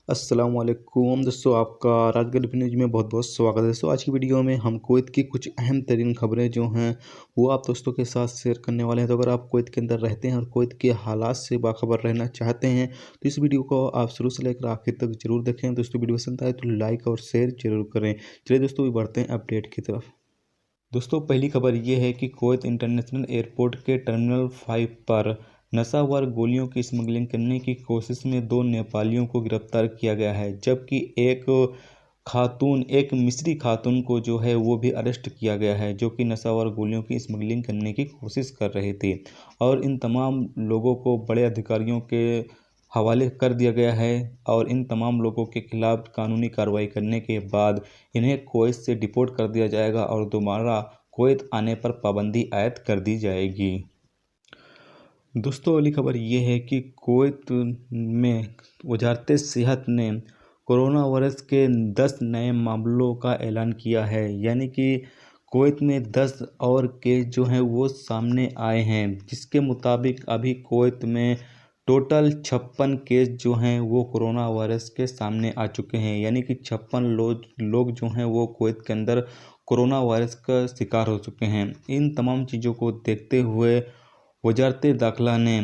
अस्सलाम वालेकुम दोस्तों, आपका राजगढ़ न्यूज़ में बहुत बहुत स्वागत है। दोस्तों आज की वीडियो में हम कुवैत की कुछ अहम तरीन खबरें जो हैं वो आप दोस्तों के साथ शेयर करने वाले हैं। तो अगर आप कुवैत के अंदर रहते हैं और कुवैत के हालात से बाखबर रहना चाहते हैं तो इस वीडियो को आप शुरू से लेकर आखिर तक जरूर देखें। दोस्तों वीडियो पसंद आए तो लाइक और शेयर जरूर करें। चलिए दोस्तों भी बढ़ते हैं अपडेट की तरफ। दोस्तों पहली खबर ये है कि कुवैत इंटरनेशनल एयरपोर्ट के टर्मिनल 5 पर नशावर गोलियों की स्मगलिंग करने की कोशिश में 2 नेपालियों को गिरफ्तार किया गया है, जबकि एक मिस्री खातून को जो है वो भी अरेस्ट किया गया है, जो कि नशावर गोलियों की स्मगलिंग करने की कोशिश कर रहे थे। और इन तमाम लोगों को बड़े अधिकारियों के हवाले कर दिया गया है और इन तमाम लोगों के खिलाफ कानूनी कार्रवाई करने के बाद इन्हें कुवैत से डिपोर्ट कर दिया जाएगा और दोबारा कुवैत आने पर पाबंदी आयद कर दी जाएगी। दोस्तों अगली खबर ये है कि कुवैत में वजारत सेहत ने कोरोना वायरस के 10 नए मामलों का ऐलान किया है, यानी कि कुवैत में 10 और केस जो हैं वो सामने आए हैं, जिसके मुताबिक अभी कुवैत में टोटल 56 केस जो हैं वो कोरोना वायरस के सामने आ चुके हैं, यानी कि 56 लोग जो हैं वो कुवैत के अंदर कोरोना वायरस का शिकार हो चुके हैं। इन तमाम चीज़ों को देखते हुए वजारत दाखिला ने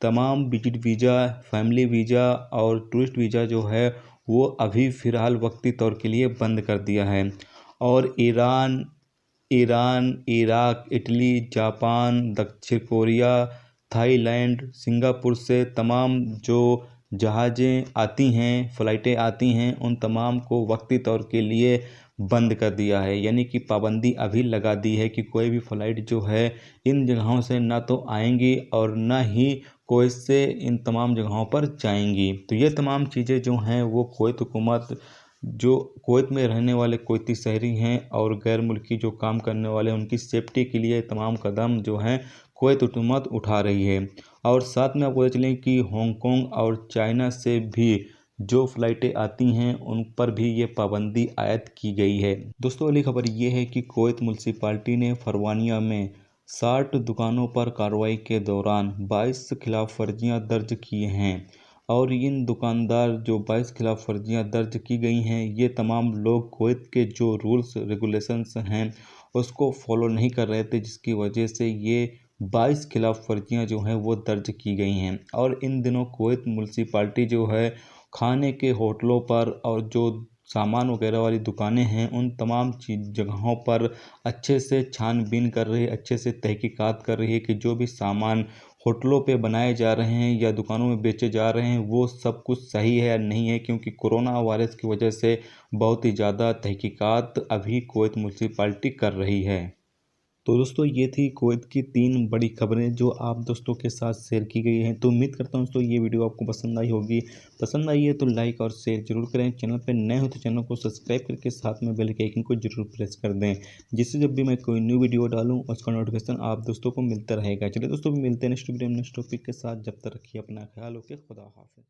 तमाम विजिट वीज़ा, फैमिली वीज़ा और टूरिस्ट वीज़ा जो है वो अभी फ़िलहाल वक्ती तौर के लिए बंद कर दिया है। और ईरान, इराक, इटली, जापान, दक्षिण कोरिया, थाईलैंड, सिंगापुर से तमाम जो जहाज़ें आती हैं, फ़्लाइटें आती हैं, उन तमाम को वक्ती तौर के लिए बंद कर दिया है, यानी कि पाबंदी अभी लगा दी है कि कोई भी फ़्लाइट जो है इन जगहों से ना तो आएंगी और ना ही कुवैत से इन तमाम जगहों पर जाएंगी। तो ये तमाम चीज़ें जो हैं वो कुवैत हुकूमत, जो कुवैत में रहने वाले कुवैती शहरी हैं और गैर मुल्की जो काम करने वाले, उनकी सेफ्टी के लिए तमाम कदम जो हैं कुवैत हुकूमत उठा रही है। और साथ में आपको चलें कि हांगकांग और चाइना से भी जो फ़्लाइटें आती हैं उन पर भी ये पाबंदी आयद की गई है। दोस्तों अगली खबर ये है कि कुवैत म्यूनसिपालिटी ने फरवानिया में 60 दुकानों पर कार्रवाई के दौरान 22 खिलाफ वर्जियाँ दर्ज किए हैं। और इन दुकानदार जो 22 खिलाफ वर्जियाँ दर्ज की गई हैं, ये तमाम लोग कुवैत के जो रूल्स रेगुलेशंस हैं उसको फॉलो नहीं कर रहे थे, जिसकी वजह से ये 22 खिलाफ वर्जियाँ जो हैं वो दर्ज की गई हैं। और इन दिनों कुवैत म्यूनसिपालिटी जो है खाने के होटलों पर और जो सामान वगैरह वाली दुकानें हैं उन तमाम जगहों पर अच्छे से छानबीन कर रही है, अच्छे से तहकीकात कर रही है कि जो भी सामान होटलों पे बनाए जा रहे हैं या दुकानों में बेचे जा रहे हैं वो सब कुछ सही है या नहीं है, क्योंकि कोरोना वायरस की वजह से बहुत ही ज़्यादा तहकीकात अभी कुवैत म्यूनसिपालिटी कर रही है। तो दोस्तों ये थी कुवैत की 3 बड़ी खबरें जो आप दोस्तों के साथ शेयर की गई हैं। तो उम्मीद करता हूँ दोस्तों ये वीडियो आपको पसंद आई होगी। पसंद आई है तो लाइक और शेयर जरूर करें। चैनल पर नए हो तो चैनल को सब्सक्राइब करके साथ में बेल के आइकन को जरूर प्रेस कर दें, जिससे जब भी मैं कोई न्यू वीडियो डालूँ उसका नोटिफिकेशन आप दोस्तों को मिलता रहेगा। चलिए दोस्तों भी मिलते हैं नेक्स्ट वीडियो में नेक्स्ट टॉपिक के साथ। जब तक रखिए अपना ख्याल। ओके, खुदा हाफिज़।